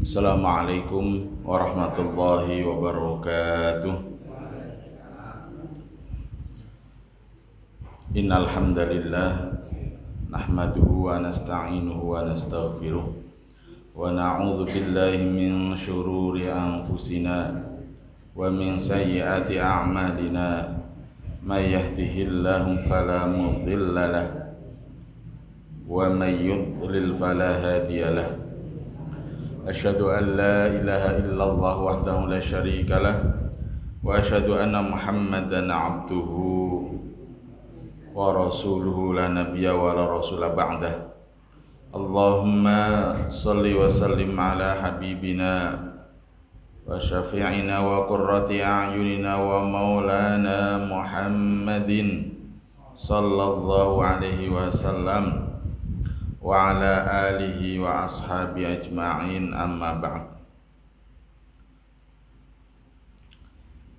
Assalamualaikum warahmatullahi wabarakatuh. Innal hamdalillah nahmaduhu wa nasta'inuhu wa nastaghfiruh wa na'udzu billahi min syururi anfusina wa min sayyiati a'malina may yahdihillahu fala mudilla lahu wa may yudlil fala hadiya lahu. Asyhadu an la ilaha illallah wahdahu la syarika lah wa asyhadu anna Muhammadan abduhu wa rasuluhu la nabiyya wa la rasula ba'dah. Allahumma salli wa sallim ala habibina wa syafi'ina wa qurrati a'yunina wa maulana Muhammadin sallallahu alaihi wasallam wa ala alihi wa ashabi ajma'in, amma ba'd.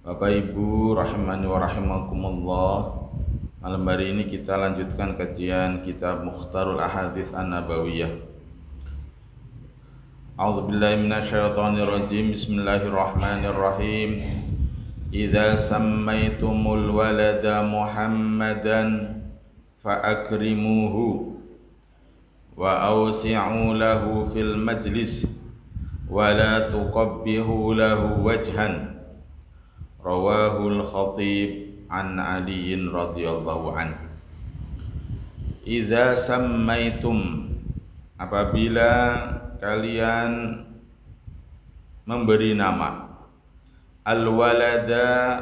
Bapak Ibu rahimani wa rahimakumullah, malam hari ini kita lanjutkan kajian kitab Mukhtarul Ahadits An-Nabawiyah. A'udzubillahi minasyaitonir rajim. Bismillahirrahmanirrahim. Idza sammaitumul walada Muhammadan fa akrimuhu wa awsi'u lahu fil majlis wa la tuqabbihu lahu wajhan. Rawahul Khatib an Aliin radhiyallahu an. Idza sammaitum, apabila kalian memberi nama al-walada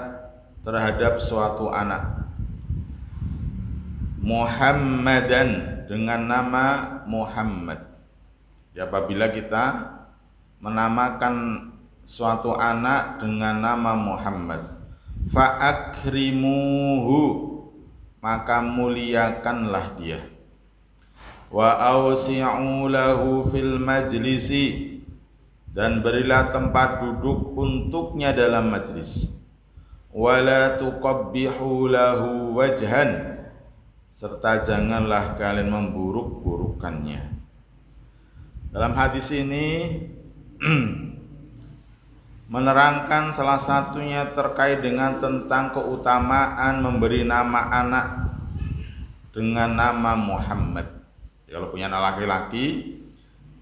terhadap suatu anak, Muhammadan dengan nama Muhammad. Ya, apabila kita menamakan suatu anak dengan nama Muhammad, fa akrimuhu, maka muliakanlah dia, wa awsi'u lahu fil majlisi, dan berilah tempat duduk untuknya dalam majlis, wa la tuqabbihu lahu wajhan, serta janganlah kalian memburuk-burukkannya. Dalam hadis ini menerangkan salah satunya terkait dengan tentang keutamaan memberi nama anak dengan nama Muhammad. Kalau punya anak laki-laki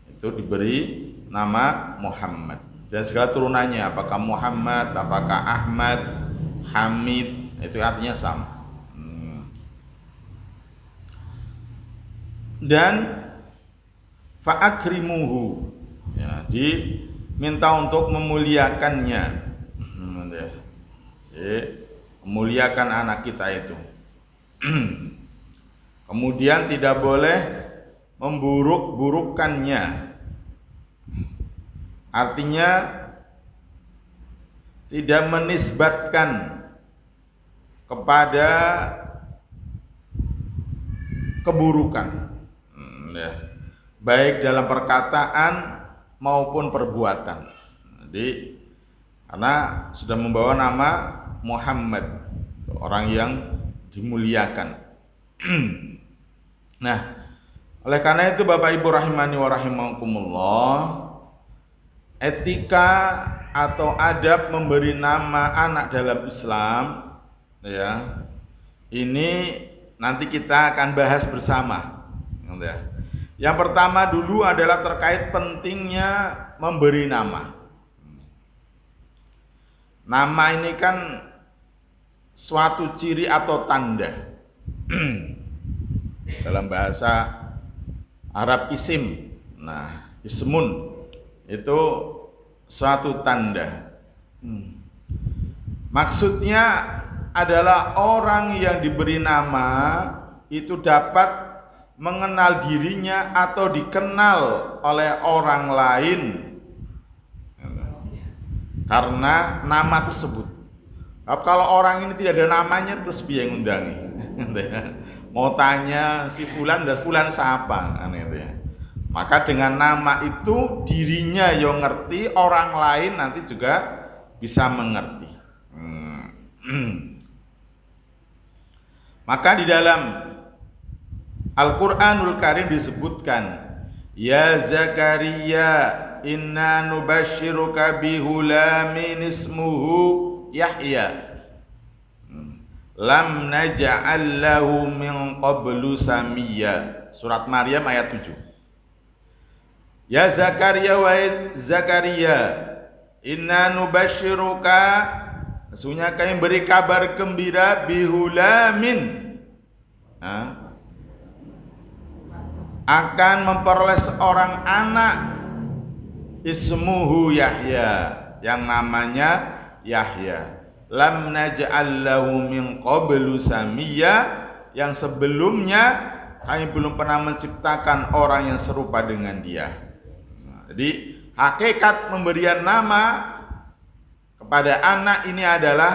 itu diberi nama Muhammad, dan segala turunannya, apakah Muhammad, apakah Ahmad, Hamid, itu artinya sama. Dan fa'akrimuhu, ya, diminta untuk memuliakannya, memuliakan anak kita itu. Kemudian tidak boleh memburuk-burukkannya, artinya tidak menisbatkan kepada keburukan, ya, baik dalam perkataan maupun perbuatan. Jadi karena sudah membawa nama Muhammad, orang yang dimuliakan. Nah, oleh karena itu Bapak Ibu rahimani wa rahimakumullah, etika atau adab memberi nama anak dalam Islam, ya, ini nanti kita akan bahas bersama. Yang pertama dulu adalah terkait pentingnya memberi nama. Nama ini kan suatu ciri atau tanda. Dalam bahasa Arab isim, nah ismun itu suatu tanda. Maksudnya adalah orang yang diberi nama itu dapat mengenal dirinya atau dikenal oleh orang lain karena nama tersebut. Kalau orang ini tidak ada namanya, terus biar ngundangi. Mau tanya si fulan, dan fulan siapa, maka dengan nama itu dirinya yang ngerti, orang lain nanti juga bisa mengerti. Maka di dalam Al-Quranul Karim disebutkan, Ya Zakaria inna nubashiruka bihulamin ismuhu Yahya lam naj'al lahu min qablu samiyya. Surat Maryam ayat 7. Ya Zakaria wa Zakaria, inna nubashiruka, sesungguhnya kami beri kabar gembira bihulamin, akan memperoleh seorang anak ismuhu Yahya, yang namanya Yahya. Lam naj'al lahu min qablu samiyya, yang sebelumnya kami belum pernah menciptakan orang yang serupa dengan dia. Jadi hakikat pemberian nama kepada anak ini adalah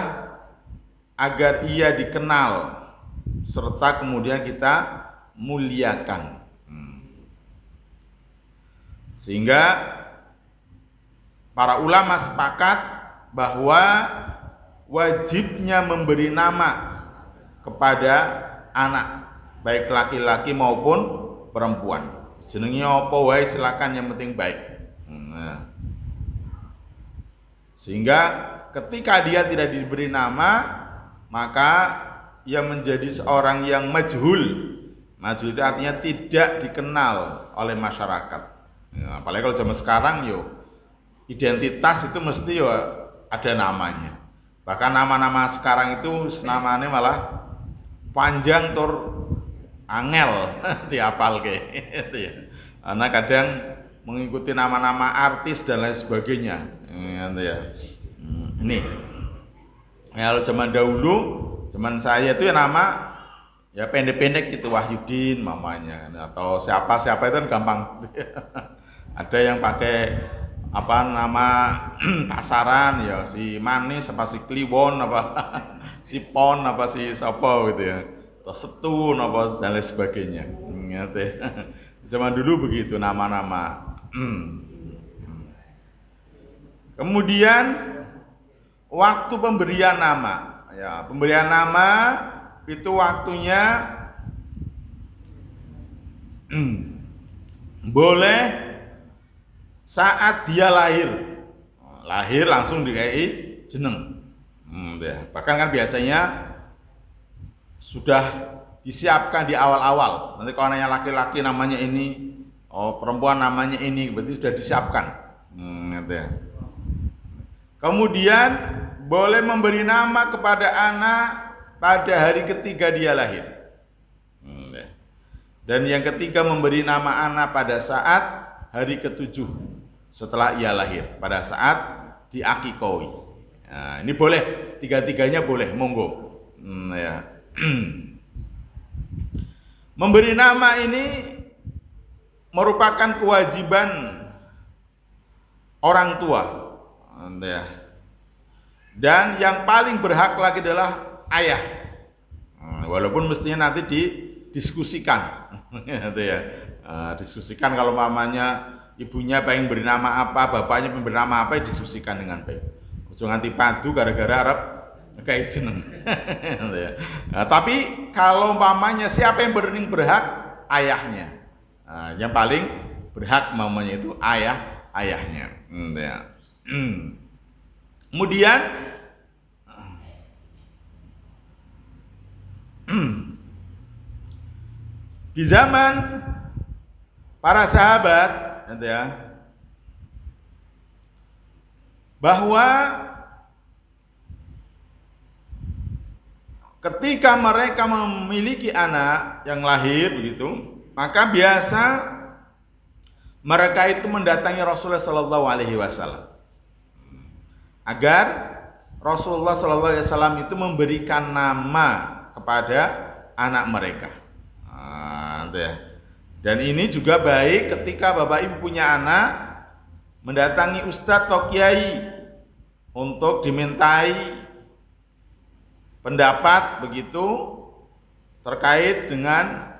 agar ia dikenal serta kemudian kita muliakan. Sehingga para ulama sepakat bahwa wajibnya memberi nama kepada anak, baik laki-laki maupun perempuan. Jenenge apa wae silakan, yang penting baik. Sehingga ketika dia tidak diberi nama, maka ia menjadi seorang yang majhul. Majhul itu artinya tidak dikenal oleh masyarakat. Apalagi kalau zaman sekarang identitas itu mesti ada namanya. Bahkan nama-nama sekarang itu namanya malah panjang tur angel diapal gitu ya. Karena kadang mengikuti nama-nama artis dan lain sebagainya. Gitu ya. Ini. Kalau zaman dahulu, zaman saya itu ya nama ya pendek-pendek gitu, Wahyudin mamanya, atau siapa-siapa itu kan gampang. Ada yang pakai nama pasaran ya, si Manis apa si Kliwon apa si Pon apa si Sopo gitu ya, atau Setun apa dan lain sebagainya. Zaman dulu begitu nama-nama. Kemudian waktu pemberian nama, ya pemberian nama itu waktunya boleh saat dia lahir langsung dikai jeneng. Bahkan kan biasanya sudah disiapkan di awal-awal. Nanti kalau anaknya laki-laki namanya ini, perempuan namanya ini, berarti sudah disiapkan. Kemudian boleh memberi nama kepada anak pada hari ketiga dia lahir. Dan yang ketiga memberi nama anak pada saat hari ketujuh setelah ia lahir, pada saat diakikaui. Nah, ini boleh, tiga-tiganya boleh, monggo. Memberi nama ini merupakan kewajiban orang tua. Dan yang paling berhak lagi adalah ayah. Walaupun mestinya nanti didiskusikan. Diskusikan kalau mamanya, ibunya pengen beri nama apa, bapaknya pengen beri nama apa, diskusikan dengan baik. Jangan nganti padu gara-gara Arab kayak jeneng. Tapi kalau mamanya siapa yang berhak? Ayahnya. Yang paling berhak mamanya itu ayahnya. Kemudian di zaman para sahabat, bahwa ketika mereka memiliki anak yang lahir begitu, maka biasa mereka itu mendatangi Rasulullah SAW agar Rasulullah SAW itu memberikan nama kepada anak mereka. Dan ini juga baik ketika bapak ibu punya anak, mendatangi ustadz atau kiai untuk dimintai pendapat begitu terkait dengan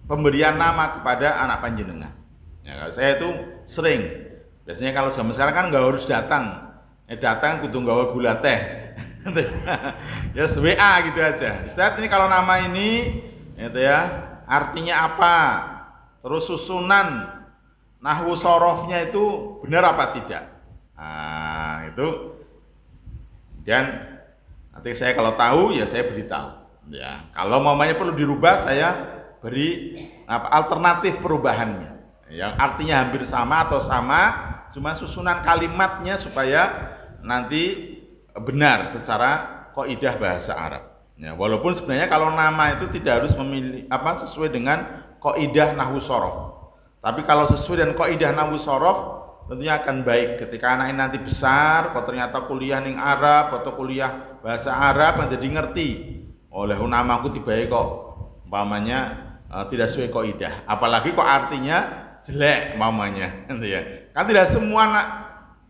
pemberian nama kepada anak panjenengan. Ya, saya itu sering, biasanya kalau zaman sekarang kan nggak harus datang kudu nggawa gula teh. Ya WA gitu aja. Ustadz, ini kalau nama ini artinya apa? Terus susunan nahwu sorofnya itu benar apa tidak. Nah, itu dan nanti saya kalau tahu ya saya beritahu. Ya, kalau mamanya perlu dirubah saya beri alternatif perubahannya. Yang artinya hampir sama atau sama, cuma susunan kalimatnya supaya nanti benar secara kaidah bahasa Arab. Ya, walaupun sebenarnya kalau nama itu tidak harus memilih sesuai dengan kaidah nahwu shorof. Tapi kalau sesuai dengan kaidah nahwu shorof tentunya akan baik ketika anak ini nanti besar, kok ternyata kuliah ning Arab atau kuliah bahasa Arab menjadi ngerti. Oleh namaku tiba-tiba kok umpamanya tidak sesuai kaidah. Apalagi kok artinya jelek umpamanya, gitu ya. Kan tidak semua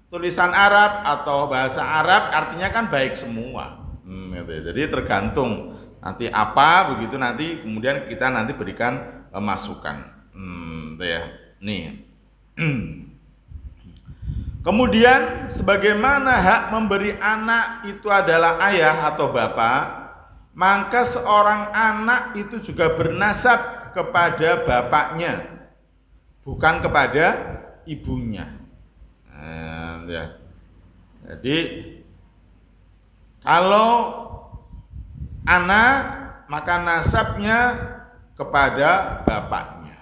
tulisan Arab atau bahasa Arab artinya kan baik semua. Gitu ya. Jadi tergantung nanti apa begitu nanti kemudian kita nanti berikan masukan. Gitu ya. Nih. Kemudian sebagaimana hak memberi anak itu adalah ayah atau bapak, maka seorang anak itu juga bernasab kepada bapaknya, bukan kepada ibunya. Ya. Jadi kalau anak maka nasabnya kepada bapaknya.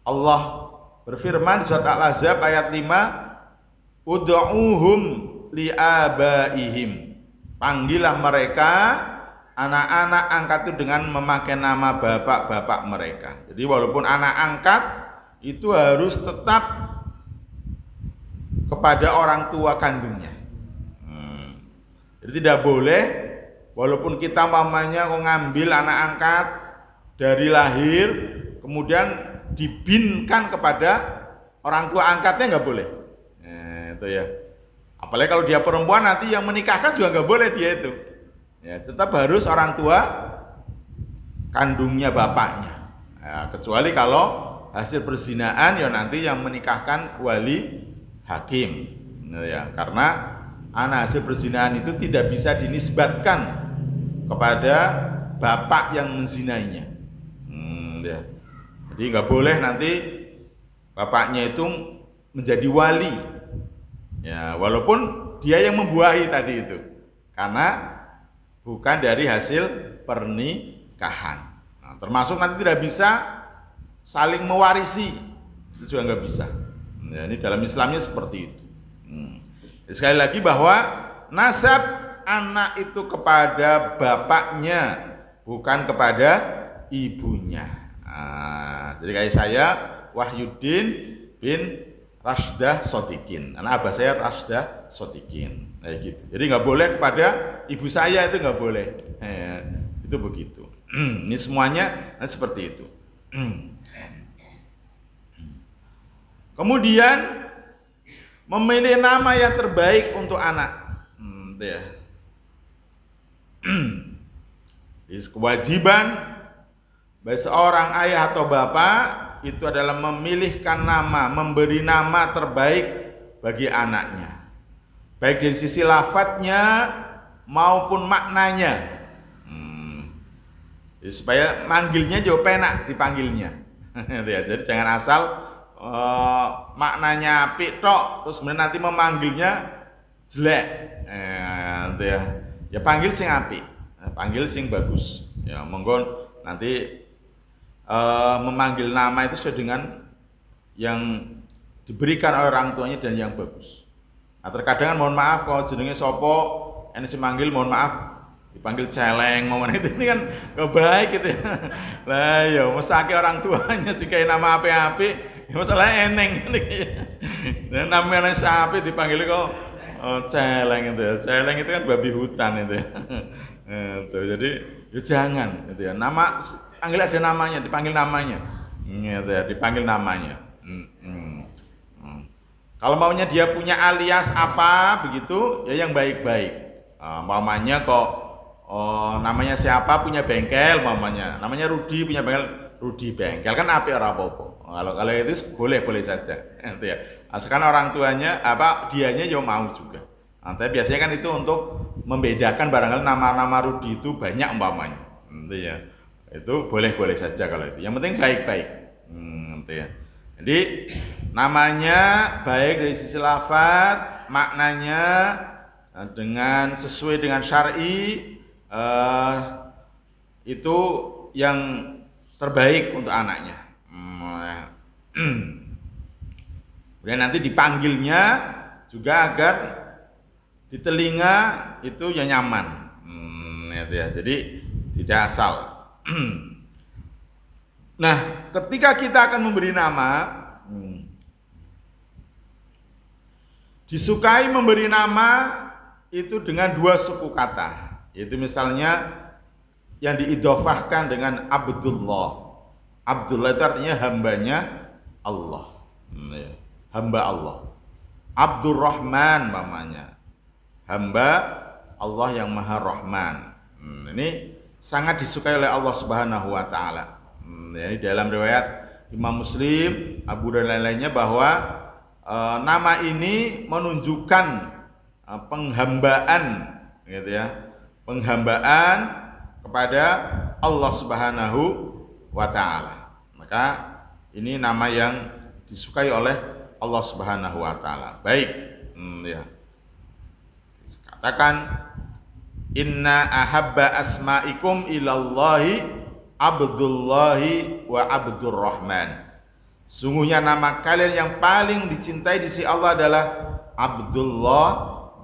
Allah berfirman di surat Al-Ahzab ayat 5, ud'uhum li'abaihim. Panggillah mereka anak-anak angkat itu dengan memakai nama bapak-bapak mereka. Jadi walaupun anak angkat itu harus tetap kepada orang tua kandungnya. Jadi tidak boleh walaupun kita mamanya kok ngambil anak angkat dari lahir kemudian dibinkan kepada orang tua angkatnya nggak boleh. Itu ya. Apalagi kalau dia perempuan nanti yang menikahkan juga nggak boleh dia itu. Ya, tetap harus orang tua kandungnya bapaknya. Ya, kecuali kalau hasil perzinaan ya nanti yang menikahkan wali hakim. Ya, karena anak hasil perzinaan itu tidak bisa dinisbatkan kepada bapak yang menzinainya. Ya. Jadi nggak boleh nanti bapaknya itu menjadi wali, ya walaupun dia yang membuahi tadi itu, karena bukan dari hasil pernikahan. Nah, termasuk nanti tidak bisa saling mewarisi, itu juga nggak bisa. Ya, ini dalam Islamnya seperti itu. Jadi sekali lagi bahwa nasab anak itu kepada bapaknya, bukan kepada ibunya. Jadi kayak saya Wahyuddin bin Rashdah Sotikin, anak abah saya Rashdah Sotikin, kayak gitu. Jadi nggak boleh kepada ibu saya, itu nggak boleh. Itu begitu. Ini semuanya seperti itu. Kemudian memilih nama yang terbaik untuk anak. Ya. Kewajiban bagi seorang ayah atau bapak itu adalah memilihkan nama, memberi nama terbaik bagi anaknya, baik dari sisi lafadznya maupun maknanya. Supaya manggilnya juga penak dipanggilnya. Jadi jangan asal maknanya apik tok terus kemudian nanti memanggilnya jelek. Ya panggil sing apik, panggil sing bagus. Ya monggo nanti memanggil nama itu sesuai dengan yang diberikan oleh orang tuanya dan yang bagus. Nah, terkadang mohon maaf kalau jenenge sopo ini manggil mohon maaf dipanggil celeng momen itu ini kan gak baik gitu ya. Lah ya mesake orang tuanya sih kayak nama api-api ya masalahnya eneng dan namanya sapi dipanggil kok celeng itu ya. Celeng itu kan babi hutan itu ya. Jadi ya jangan gitu ya. Nama panggil ada namanya, dipanggil namanya. Gitu ya, dipanggil namanya. Kalau maunya dia punya alias apa begitu, ya yang baik-baik. Mamanya kok namanya siapa punya bengkel mamanya. Namanya Rudi punya bengkel Rudi bengkel kan apik ora apa-apa. Kalau itu boleh saja. Gitu ya. Asalkan orang tuanya dianya ya mau juga. Tapi biasanya kan itu untuk membedakan barangkali nama-nama Rudi itu banyak umpamanya. Gitu ya. Itu boleh saja kalau itu. Yang penting baik-baik. Gitu ya. Jadi namanya baik dari sisi lafadz, maknanya dengan sesuai dengan syar'i, itu yang terbaik untuk anaknya. Kemudian nanti dipanggilnya juga agar di telinga itu ya nyaman, gitu ya. Jadi tidak asal. Nah, ketika kita akan memberi nama, disukai memberi nama itu dengan dua suku kata, yaitu misalnya yang diidhofahkan dengan Abdullah. Abdullah itu artinya hambanya Allah, hamba Allah. Abdurrahman namanya, hamba Allah yang Maha Rahman. Ini sangat disukai oleh Allah Subhanahu wa taala. Jadi dalam riwayat Imam Muslim, Abu dan lain-lainnya bahwa nama ini menunjukkan penghambaan, gitu ya, penghambaan kepada Allah Subhanahu wa taala. Maka ini nama yang disukai oleh Allah Subhanahu wa taala. Baik, ya. Katakan inna ahabba asma'ikum ilallahi Abdullahi wa Abdurrahman. Sungguhnya nama kalian yang paling dicintai di sisi Allah adalah Abdullah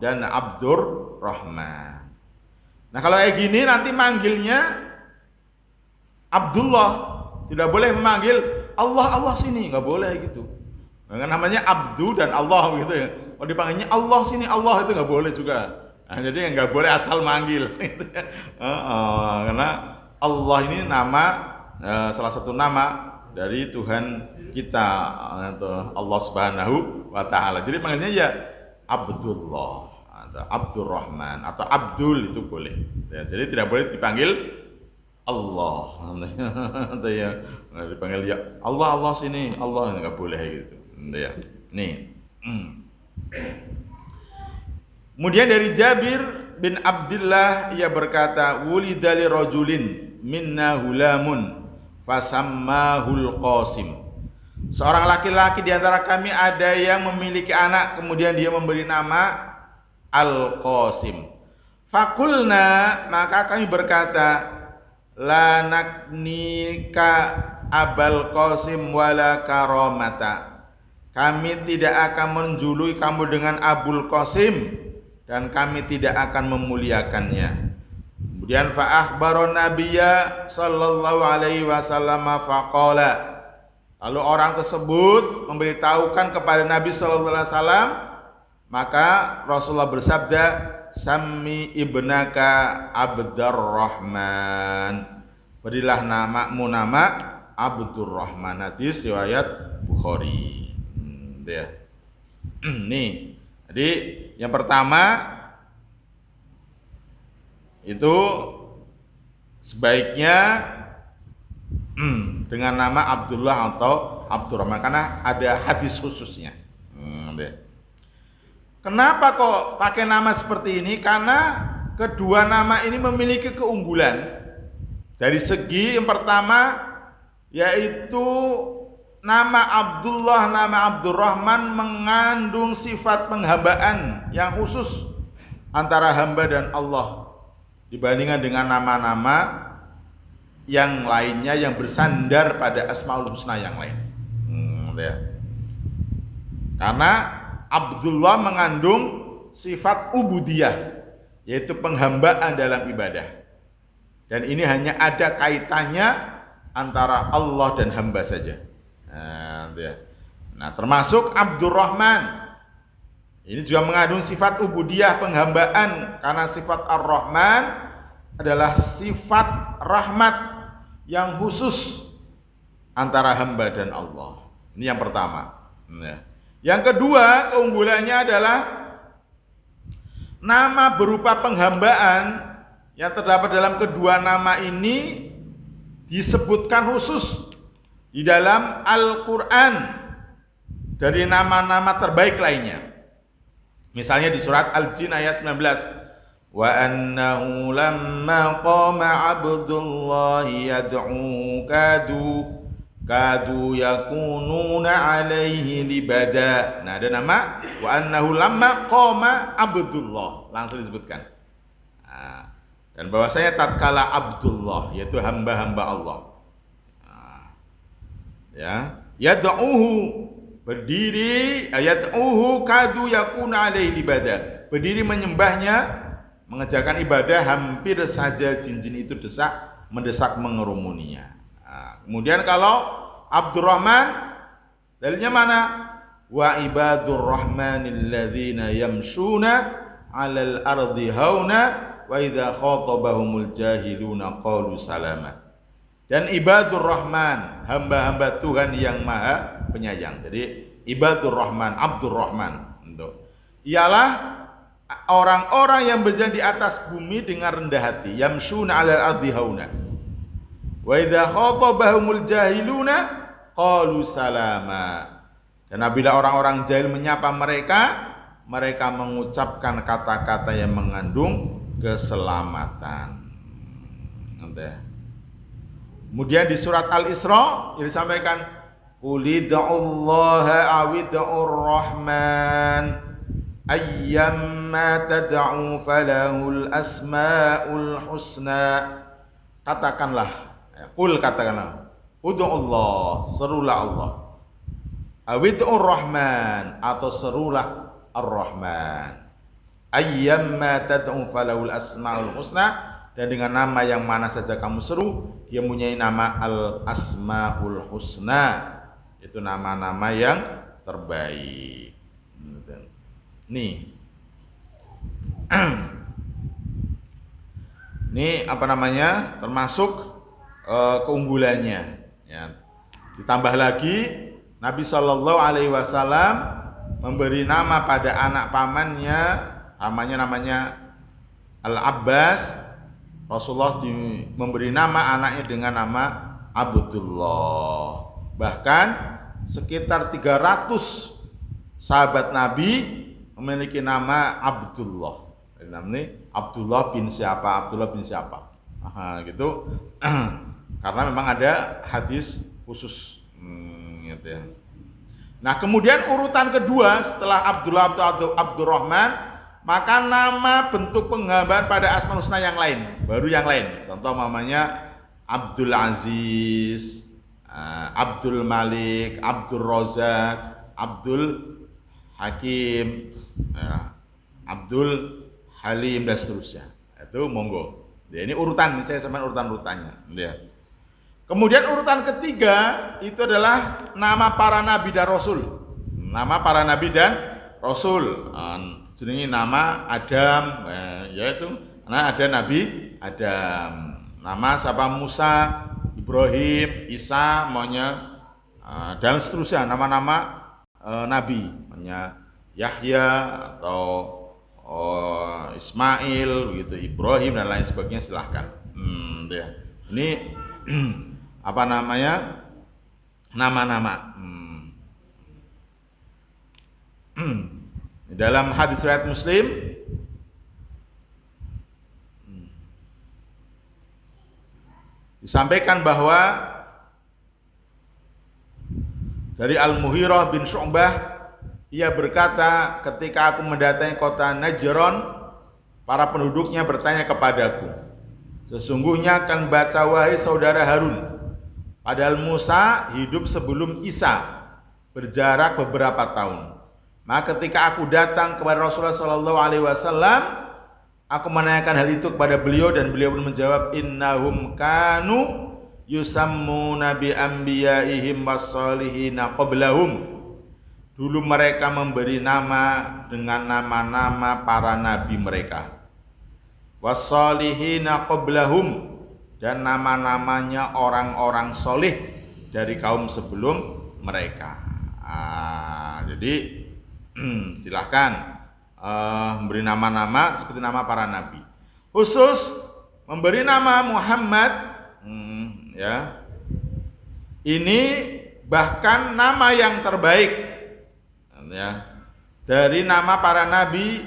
dan Abdurrahman. Nah, kalau kayak gini nanti manggilnya Abdullah, tidak boleh memanggil Allah sini, nggak boleh gitu. Nah, namanya Abdu dan Allah gitu ya. Kalau dipanggilnya Allah sini, Allah itu nggak boleh juga. Nah, jadi nggak boleh asal manggil. Karena Allah ini nama, salah satu nama dari Tuhan kita, Allah Subhanahu wa taala. Jadi panggilnya ya Abdullah atau Abdurrahman atau Abdul itu boleh. Ya, jadi tidak boleh dipanggil Allah. Atau ya dipanggil ya Allah sini, Allah enggak boleh gitu. Ya. Nih. Kemudian dari Jabir bin Abdullah ia berkata, wulida li rajulin minna hulamun fasammahul Qasim. Seorang laki-laki di antara kami ada yang memiliki anak, kemudian dia memberi nama Al-Qasim. Fakulna, maka kami berkata, la naknika Abal Qasim wala karamata. Kami tidak akan menjuluki kamu dengan Abul Qasim dan kami tidak akan memuliakannya. Kemudian fa akhbaron nabiyya sallallahu alaihi wasallam faqala. Lalu orang tersebut memberitahukan kepada Nabi sallallahu alaihi wasallam, maka Rasulullah bersabda, "Sammi ibnaka Abdurrahman." Berilah namamu nama Abdurrahman. Hadis riwayat Bukhari. Ya. Nih. Jadi yang pertama itu sebaiknya dengan nama Abdullah atau Abdurrahman karena ada hadis khususnya. Kenapa kok pakai nama seperti ini? Karena kedua nama ini memiliki keunggulan. Dari segi yang pertama yaitu nama Abdullah, nama Abdurrahman mengandung sifat penghambaan yang khusus antara hamba dan Allah dibandingkan dengan nama-nama yang lainnya yang bersandar pada Asmaul Husna yang lain. Karena Abdullah mengandung sifat ubudiyah, yaitu penghambaan dalam ibadah. Dan ini hanya ada kaitannya antara Allah dan hamba saja. Nah, termasuk Abdurrahman. Ini juga mengandung sifat ubudiyah, penghambaan, karena sifat Ar-Rahman adalah sifat rahmat yang khusus antara hamba dan Allah. Ini yang pertama. Yang kedua, keunggulannya adalah nama berupa penghambaan yang terdapat dalam kedua nama ini disebutkan khusus di dalam Al-Quran dari nama-nama terbaik lainnya. Misalnya di surat Al-Jin ayat 19, wa annahu lamma qama abdullahi yad'u kadu kadu yakununa alaihi libada. Nah, ada nama wa annahu lamma qama Abdullah, langsung disebutkan. Nah, dan bahwasanya tatkala Abdullah yaitu hamba-hamba Allah. Nah, ya, yad'uhu berdiri, yad'uhu kadu yakuna alaihi libada. Berdiri menyembahnya, mengerjakan ibadah, hampir saja jin-jin itu mendesak mengerumuninya. Nah, kemudian kalau Abdurrahman, dalilnya mana? Wa ibadur rahmanil ladzina yamshuna 'alal ardi hauna wa idza khatabahumul jahiluna qalu salama. Dan ibadur rahman, hamba-hamba Tuhan yang maha penyayang. Jadi ibadur rahman, Abdurrahman ialah orang-orang yang berjalan di atas bumi dengan rendah hati, yamshuna 'alal ardi hauna wa idza khatabahumul jahiluna qalu salama. Dan apabila orang-orang jahil menyapa mereka, mereka mengucapkan kata-kata yang mengandung keselamatan. Kemudian di surat Al-Isra yang disampaikan, qul id'ullaha awid'ur rahman ayyamma tad'u falahul asmaul husna. Katakanlah, katakanlah, ud'ullah, serulah Allah, awid'ur rahman, atau serulah ar-rahman, ayyamma tad'u falahul asmaul husna, dan dengan nama yang mana saja kamu seru, dia mempunyai nama al-asmaul husna, itu nama-nama yang terbaik. Nih ini apa namanya, termasuk keunggulannya ya. Ditambah lagi Nabi Shallallahu Alaihi Wasallam memberi nama pada anak pamannya namanya Al-Abbas. Rasulullah memberi nama anaknya dengan nama Abdullah. Bahkan sekitar 300 sahabat Nabi memiliki nama Abdullah. Namanya Abdullah bin siapa, Abdullah bin siapa. Gitu. Karena memang ada hadis khusus gitu ya. Nah, kemudian urutan kedua setelah Abdullah atau Abdurrahman, maka nama bentuk penggambaran pada Asmaul Husna yang lain, baru yang lain. Contoh namanya Abdul Aziz, Abdul Malik, Abdul Razak, Abdul Hakim, Abdul Halim, dan seterusnya. Itu monggo. Ya, ini urutan, saya samakan urutan-urutannya. Ya. Kemudian urutan ketiga itu adalah nama para nabi dan rasul. Nama para nabi dan rasul. Jenenge nama Adam, yaitu ada Nabi Adam. Nama siapa? Musa, Ibrahim, Isa, maunya dan seterusnya nama-nama nabi, maunya Yahya atau Ismail, begitu, Ibrahim dan lain sebagainya, silahkan. Ya. Ini apa namanya, nama-nama. Dalam hadis riwayat Muslim disampaikan bahwa dari Al-Mughirah bin Syu'bah, ia berkata, ketika aku mendatangi kota Najran, para penduduknya bertanya kepadaku, sesungguhnya akan baca wahai saudara Harun, padahal Musa hidup sebelum Isa, berjarak beberapa tahun. Maka ketika aku datang kepada Rasulullah Sallallahu Alaihi Wasallam, aku menanyakan hal itu kepada beliau, dan beliau pun menjawab, innahum kanu yusammuna bi anbiyaihim wassalihina qablahum. Dulu mereka memberi nama dengan nama-nama para nabi mereka, wassalihina qablahum, dan nama-namanya orang-orang solih dari kaum sebelum mereka. Jadi silahkan memberi nama-nama seperti nama para nabi. Khusus memberi nama Muhammad, ya, ini bahkan nama yang terbaik, ya, dari nama para nabi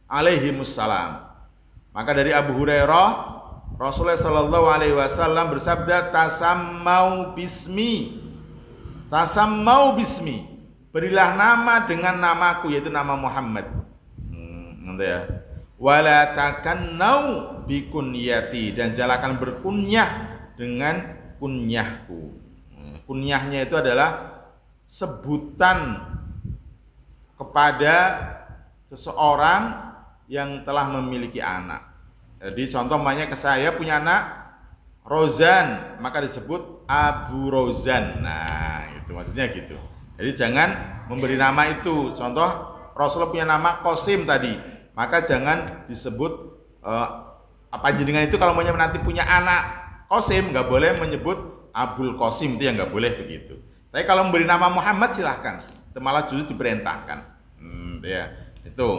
alaihimussalam. Maka dari Abu Hurairah Rasulullah Shallallahu Alaihi Wasallam bersabda, tasammau bismi, tasammau bismi, berilah nama dengan namaku, yaitu nama Muhammad. Nanti ya. Wala takannau bikunyati, dan jangan berkunyah dengan kunyahku. Kunyahnya itu adalah sebutan kepada seseorang yang telah memiliki anak. Jadi contoh umpamanya ke saya punya anak Rozan, maka disebut Abu Rozan. Nah, itu maksudnya gitu. Jadi jangan memberi nama itu. Contoh Rasulullah punya nama Qasim tadi, maka jangan disebut apa jenengan itu kalau nanti punya anak Qasim, nggak boleh menyebut Abul Qasim, itu yang nggak boleh begitu. Tapi kalau memberi nama Muhammad silahkan, itu malah justru diperintahkan. Ya, itu.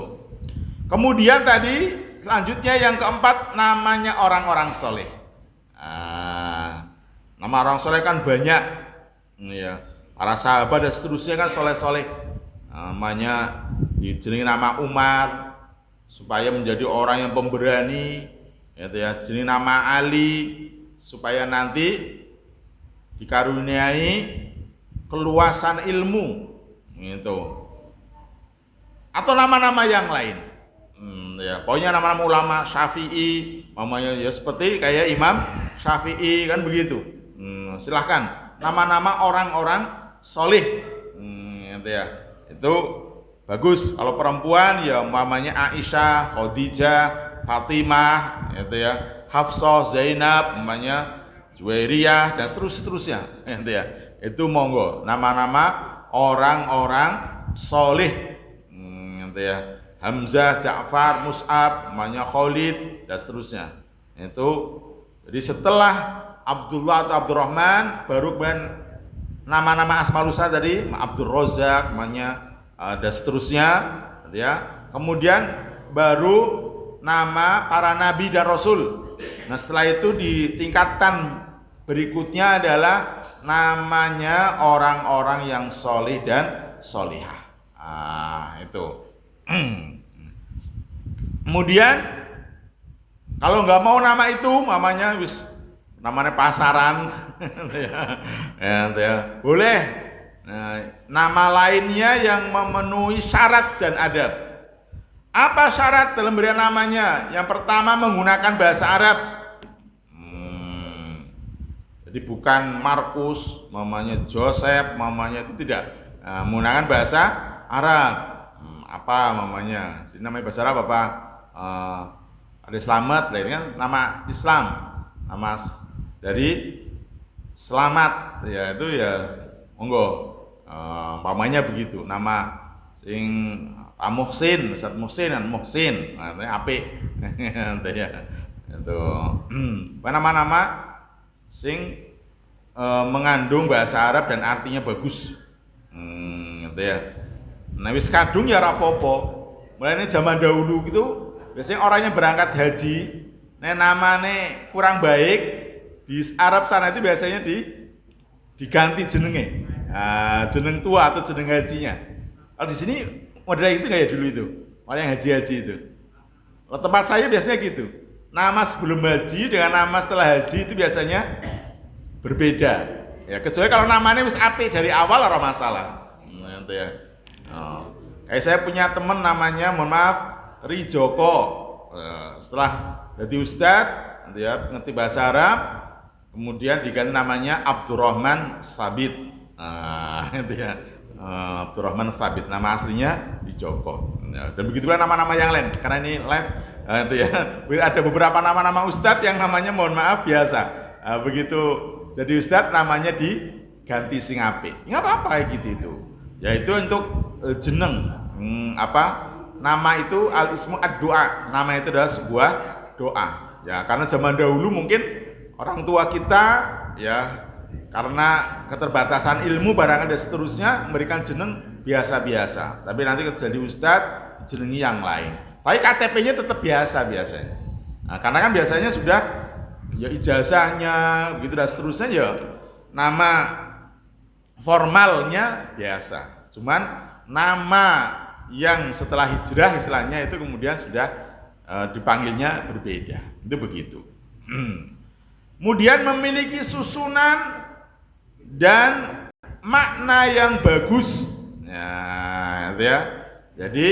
Kemudian tadi selanjutnya yang keempat, namanya orang-orang soleh. Nama orang soleh kan banyak, ya. Para sahabat dan seterusnya kan soleh-soleh. Namanya dijenengi nama Umar supaya menjadi orang yang pemberani, ya. Jenengi nama Ali supaya nanti dikaruniai keluasan ilmu, gitu. Atau nama-nama yang lain. Ya, pokoknya nama-nama ulama Syafi'i, namanya ya seperti kayak Imam Syafi'i kan begitu. Silahkan nama-nama orang-orang soleh, gitu ya. Itu bagus. Kalau perempuan ya namanya Aisyah, Khadijah, Fatimah, gitu ya. Hafsah, Zainab, namanya Juwairiyah dan seterusnya, gitu ya. Itu monggo nama-nama orang-orang soleh, gitu ya. Hamzah, Ja'far, Mus'ab, namanya Khalid dan seterusnya. Itu jadi setelah Abdullah atau Abdurrahman baru kemudian nama-nama Asmaul Husna tadi, Abdul Razak, namanya dan seterusnya, gitu ya. Kemudian baru nama para nabi dan rasul. Nah, setelah itu di tingkatan berikutnya adalah namanya orang-orang yang soleh dan solihah. Itu. Kemudian kalau nggak mau nama itu, namanya pasaran, ya. Boleh. Nah, nama lainnya yang memenuhi syarat dan adab. Apa syarat dalam berian namanya? Yang pertama menggunakan bahasa Arab. Jadi bukan Markus, namanya Joseph, namanya itu tidak. Menggunakan bahasa Arab. Apa namanya? Namanya bahasa Arab apa? Ada Slamet, ini kan nama Islam, nama dari selamat, ya itu ya monggo. Umpamanya begitu. Nama sing Muhsin, Ustaz Muhsin dan Muhsin, namanya apik. Itu ya. Itu. Nama-nama sing mengandung bahasa Arab dan artinya bagus. Gitu ya. Nah wis kadung ya rapopo. Mulai zaman dahulu gitu, biasanya orangnya berangkat haji, namanya kurang baik di Arab sana itu biasanya diganti jenenge, jeneng tua atau jeneng hajinya. Kalau di sini modelnya itu kayak dulu itu, orang yang haji itu. Kalau tempat saya biasanya gitu, nama sebelum haji dengan nama setelah haji itu biasanya berbeda. Ya kecuali kalau namanya wis apik dari awal ora masalah. Nanti ya. Kayak saya punya teman namanya, mohon maaf, Rijoko. Setelah jadi ustadz, ya, ngerti bahasa Arab, kemudian diganti namanya Abdurrahman Sabit. Itu ya, Abdurrahman Sabit. Nama aslinya Rijoko. Dan begitulah nama-nama yang lain. Karena ini live, itu ya. Ada beberapa nama-nama ustadz yang namanya, mohon maaf, biasa. Begitu jadi ustadz namanya diganti sing apik. Nggak apa-apa kayak gitu itu. Yaitu untuk jeneng, nama itu al-ismu ad-doa, nama itu adalah sebuah doa, ya. Karena zaman dahulu mungkin orang tua kita, ya, karena keterbatasan ilmu barangkali dan seterusnya memberikan jeneng biasa-biasa. Tapi nanti jadi ustadz jenengi yang lain. Tapi KTP-nya tetap biasa-biasanya. Nah, karena kan biasanya sudah ya ijazahnya begitu dan seterusnya, ya nama formalnya biasa. Cuman nama yang setelah hijrah istilahnya itu kemudian sudah dipanggilnya berbeda. Itu begitu. Kemudian memiliki susunan dan makna yang bagus. Ya, itu ya. Jadi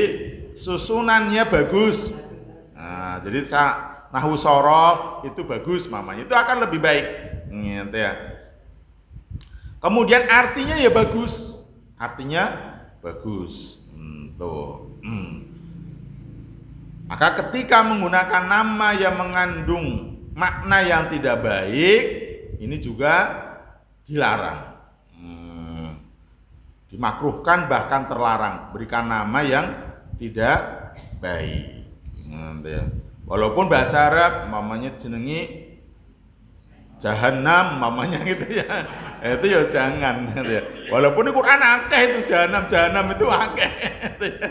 susunannya bagus. Nah, jadi nahwu shorof itu bagus mamanya. Itu akan lebih baik. Gitu ya. Kemudian artinya ya bagus. Artinya bagus. Tuh. Maka ketika menggunakan nama yang mengandung makna yang tidak baik, ini juga dilarang. Dimakruhkan bahkan terlarang. Berikan nama yang tidak baik. Ya. Walaupun bahasa Arab mamanya jenengi Jahannam mamanya gitu ya. Itu ya jangan gitu ya. Walaupun di Quran akeh itu jahanam itu akeh. Gitu ya.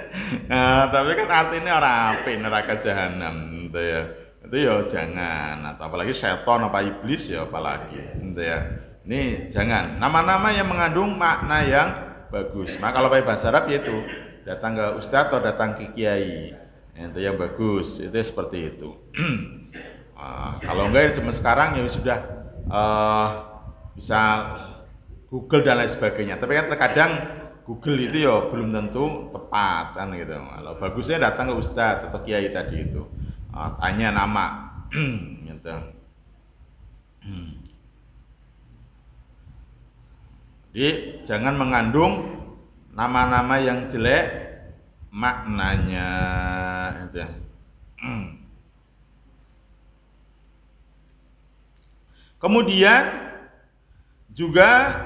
Nah, tapi kan artinya orang apik neraka jahanam gitu ya. Itu ya jangan. Atau apalagi setan apa iblis ya apalagi gitu ya. Ini jangan. Nama-nama yang mengandung makna yang bagus. Maka kalau pakai bahasa Arab yaitu datang ke ustadz atau datang ke kiai. Itu yang bagus. Itu seperti itu. Kalau enggak cuma sekarang ya sudah bisa Google dan lain sebagainya. Tapi kan terkadang Google itu ya belum tentu tepat kan gitu. Kalau bagusnya datang ke ustadz atau kiai tadi itu, tanya nama, gitu. Jadi jangan mengandung nama-nama yang jelek maknanya, gitu. Kemudian juga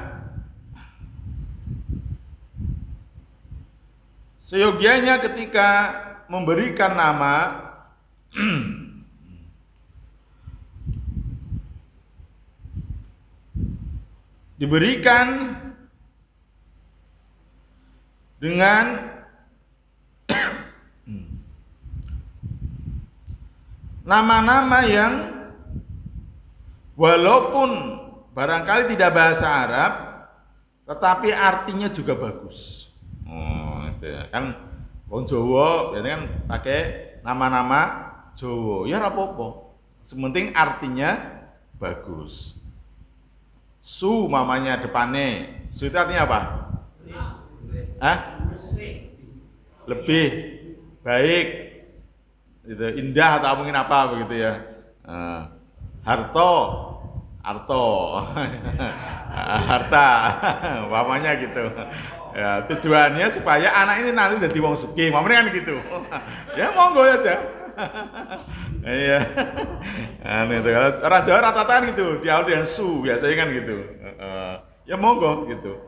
seyogianya ketika memberikan nama diberikan dengan nama-nama yang walaupun barangkali tidak bahasa Arab, tetapi artinya juga bagus. Itu ya. Kan wong Jawa biasanya kan pakai nama-nama Jawa. Ya ora apa-apa. Sementing artinya bagus. Su mamanya depannya. Su itu artinya apa? Lebih baik. Itu indah atau mungkin apa begitu ya. Harta, harta, mamanya gitu. Ya, tujuannya supaya anak ini nanti jadi wong sugih, mamanya kan gitu. Ya monggo aja. Iya. Itu orang Jawa rata-rata kan gitu, diawali dengan su biasanya kan gitu. Ya monggo gitu.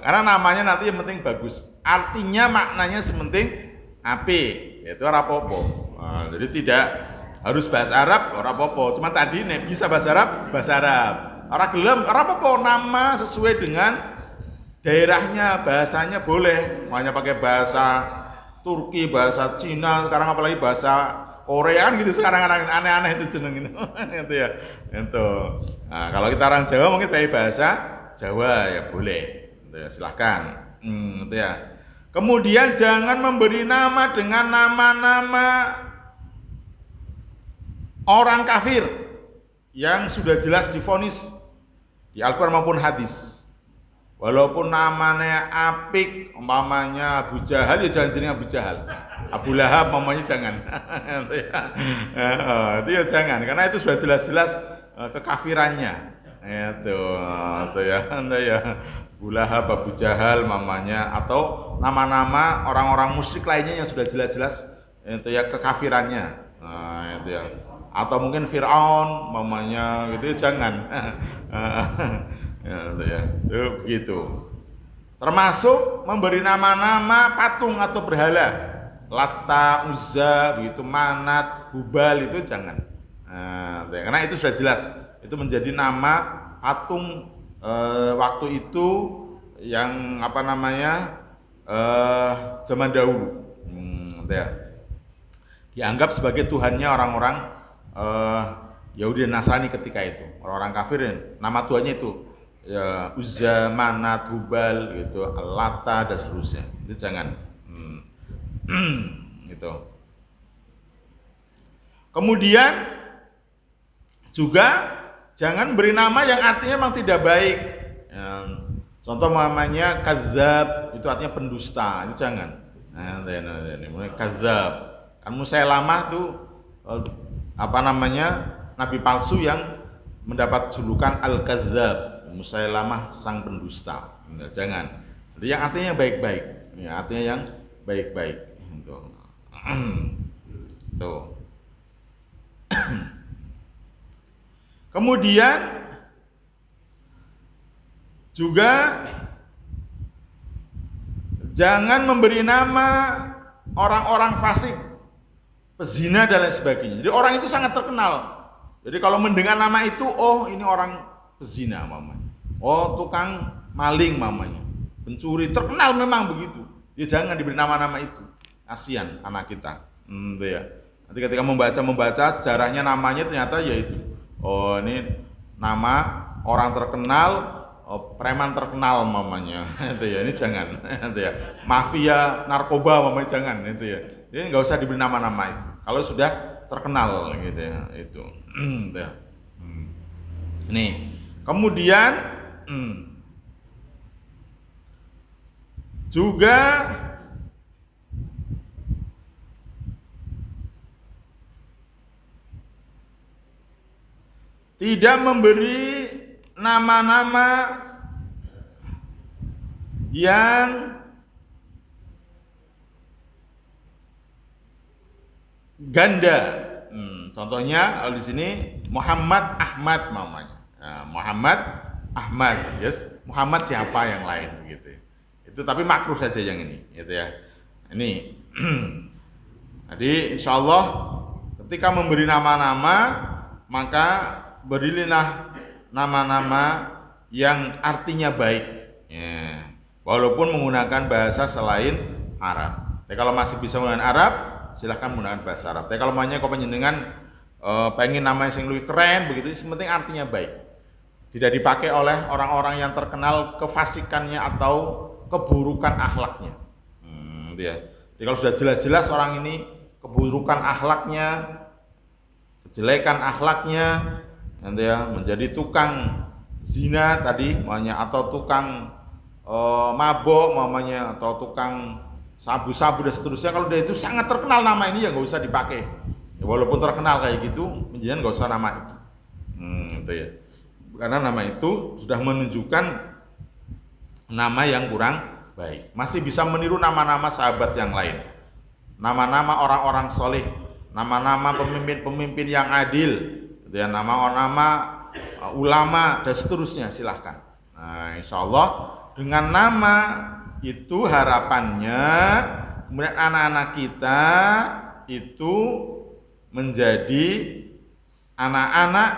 Karena namanya nanti yang penting bagus. Artinya maknanya sementing apik, yaitu ora apa-apa. Jadi tidak harus bahasa Arab ora apa-apa. Cuma tadi nek bisa bahasa Arab, bahasa Arab. Ora gelem ora apa-apa, nama sesuai dengan daerahnya, bahasanya boleh. Makanya pakai bahasa Turki, bahasa Cina, sekarang apalagi bahasa Korea kan gitu sekarang aneh-aneh itu jeneng itu. Itu ya. Itu. Nah, kalau kita orang Jawa mungkin pakai bahasa Jawa ya boleh. Itu ya, silahkan. Itu ya. Kemudian jangan memberi nama dengan nama-nama orang kafir yang sudah jelas divonis di Al-Quran maupun hadis. Walaupun namanya apik, umpamanya Abu Jahal ya jangan jeneng Abu Jahal. Abu Lahab umpamanya jangan. Itu ya jangan, karena itu sudah jelas-jelas kekafirannya. Itu ya. Abu Lahab, Abu Jahal umpamanya, atau nama-nama orang-orang musyrik lainnya yang sudah jelas-jelas itu ya kekafirannya. Itu ya. Atau mungkin Fir'aun mamanya gitu ya jangan. Itu begitu. Termasuk memberi nama-nama patung atau berhala, Lata, Uzza, begitu, Manat, Hubal itu jangan. Karena itu sudah jelas, itu menjadi nama patung waktu itu yang apa namanya zaman dahulu. Dianggap sebagai Tuhannya orang-orang Yahudi dan Nasrani ketika itu. Orang-orang kafir nama Tuhannya itu ya, Uzza, Manat, Hubal gitu, Lata dan seterusnya. Itu jangan. Gitu. Kemudian Juga jangan beri nama yang artinya memang tidak baik. Ya, contoh namanya kadzab, itu artinya pendusta, itu jangan. Nah, kadzab. Kan Musailamah tuh nabi palsu yang mendapat julukan al-kadzab, Musailamah sang pendusta. Nah, jangan. Jadi yang artinya baik-baik. Ya, artinya yang baik-baik. Tuh. Kemudian juga jangan memberi nama orang-orang fasik, pezina dan lain sebagainya. Jadi orang itu sangat terkenal. Jadi kalau mendengar nama itu, oh ini orang pezina mamanya. Oh tukang maling mamanya. Pencuri, terkenal memang begitu. Ya jangan diberi nama-nama itu. Kasihan anak kita. Itu ya. Nanti ketika membaca sejarahnya namanya ternyata yaitu oh ini nama orang terkenal, preman terkenal mamanya, itu ya, ini jangan, itu ya, mafia narkoba mamanya jangan, itu ya, ini nggak usah diberi nama-nama itu, kalau sudah terkenal gitu ya, itu ya. Ini, kemudian juga tidak memberi nama-nama yang ganda. Contohnya kalau di sini Muhammad Ahmad mamanya. Nah, Muhammad Ahmad, yes. Muhammad siapa yang lain gitu. Itu tapi makruh saja yang ini, gitu ya. Ini. Jadi insya Allah ketika memberi nama-nama maka berilah nama-nama yang artinya baik, ya. Walaupun menggunakan bahasa selain Arab. Tapi kalau masih bisa menggunakan Arab, silahkan menggunakan bahasa Arab. Tapi kalau namanya kau penjenengan pengen nama yang lebih keren begitu, yang penting artinya baik. Tidak dipakai oleh orang-orang yang terkenal kefasikannya atau keburukan akhlaknya. Ya. Jadi kalau sudah jelas-jelas orang ini keburukan akhlaknya, kejelekan akhlaknya, nanti ya menjadi tukang zina tadi namanya, atau tukang mabok namanya, atau tukang sabu-sabu dan seterusnya. Kalau dia itu sangat terkenal nama ini ya nggak usah dipakai. Ya, walaupun terkenal kayak gitu, menjadikan nggak usah nama itu. Itu ya. Karena nama itu sudah menunjukkan nama yang kurang baik. Masih bisa meniru nama-nama sahabat yang lain, nama-nama orang-orang soleh, nama-nama pemimpin-pemimpin yang adil. Ya, nama-nama ulama dan seterusnya silahkan. Nah, insya Allah dengan nama itu harapannya kemudian anak-anak kita itu menjadi anak-anak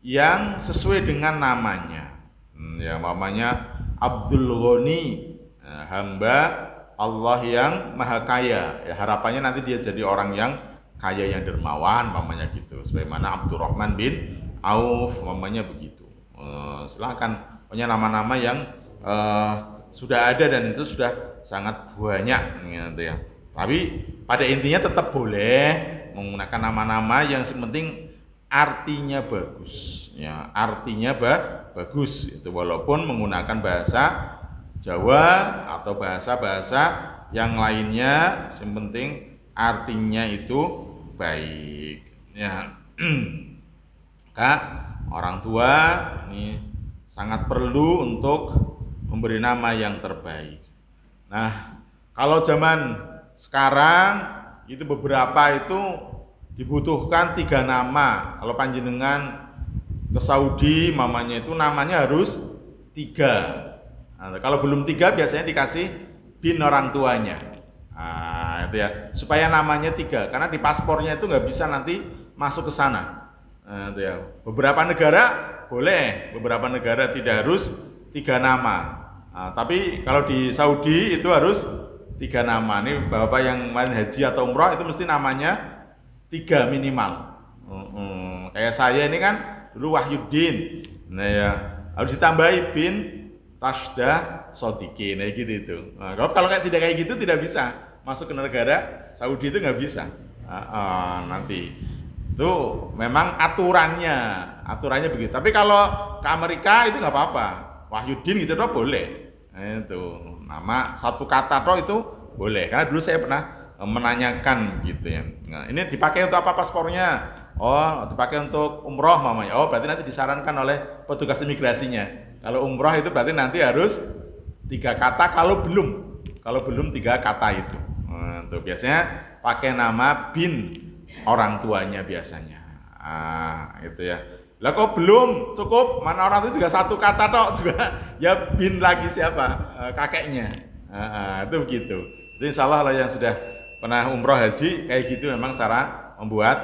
yang sesuai dengan namanya. Ya, namanya Abdul Ghani, hamba Allah yang Maha Kaya. Ya, harapannya nanti dia jadi orang yang kaya yang dermawan, mamanya gitu. Sebagaimana Abdurrahman bin Auf, mamanya begitu. Silakan, punya nama-nama yang sudah ada dan itu sudah sangat banyak, gitu ya. Tapi pada intinya tetap boleh menggunakan nama-nama yang sepenting artinya bagus, ya. Artinya bagus, itu walaupun menggunakan bahasa Jawa atau bahasa-bahasa yang lainnya, yang penting artinya itu baik, ya. Kak, orang tua ini sangat perlu untuk memberi nama yang terbaik. Nah, kalau zaman sekarang itu beberapa itu dibutuhkan 3 nama. Kalau panjenengan ke Saudi, mamanya itu namanya harus 3. Nah, kalau belum 3 biasanya dikasih bin orang tuanya. Nah, itu ya, supaya namanya 3, karena di paspornya itu nggak bisa nanti masuk ke sana. Nah, itu ya. Beberapa negara boleh, beberapa negara tidak harus 3 nama. Nah, tapi kalau di Saudi itu harus 3 nama. Ini bapak yang main haji atau umroh itu mesti namanya 3 minimal. Kayak saya ini kan dulu Wahyuddin. Nah ya, harus ditambahi bin Rashdah Sodikin, gitu itu. Nah, kalau tidak kayak gitu tidak bisa masuk ke negara Saudi, itu nggak bisa. Nanti Itu memang aturannya begitu. Tapi kalau ke Amerika itu nggak apa-apa. Wahyudin gitu doh boleh. Itu nama satu kata doh itu boleh. Karena dulu saya pernah menanyakan gitu ya. Nah, ini dipakai untuk apa paspornya? Oh, dipakai untuk umroh mamanya. Oh, berarti nanti disarankan oleh petugas imigrasinya. Kalau umroh itu berarti nanti harus 3 kata kalau belum 3 kata itu. Nah, tuh biasanya pakai nama bin orang tuanya biasanya. Gitu ya. Lah kok belum cukup? Mana orang itu juga 1 kata tok juga ya bin lagi siapa? Kakeknya. Itu begitu. Itu insyaallah lah yang sudah pernah umroh haji kayak gitu memang cara membuat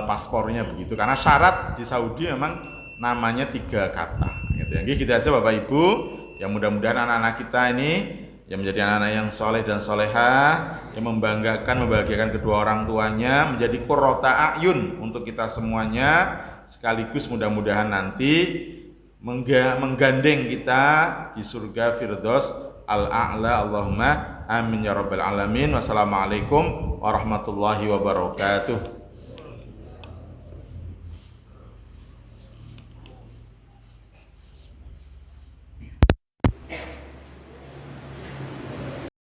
paspornya begitu. Karena syarat di Saudi memang namanya 3 kata. Gitu ya. Gitu aja Bapak Ibu. Yang mudah-mudahan anak-anak kita ini yang menjadi anak-anak yang soleh dan solehah, yang membanggakan, membahagiakan kedua orang tuanya, menjadi qurrata a'yun untuk kita semuanya, sekaligus mudah-mudahan nanti menggandeng kita di surga Firdaus al-a'la. Allahumma amin ya rabbal alamin. Wassalamualaikum warahmatullahi wabarakatuh.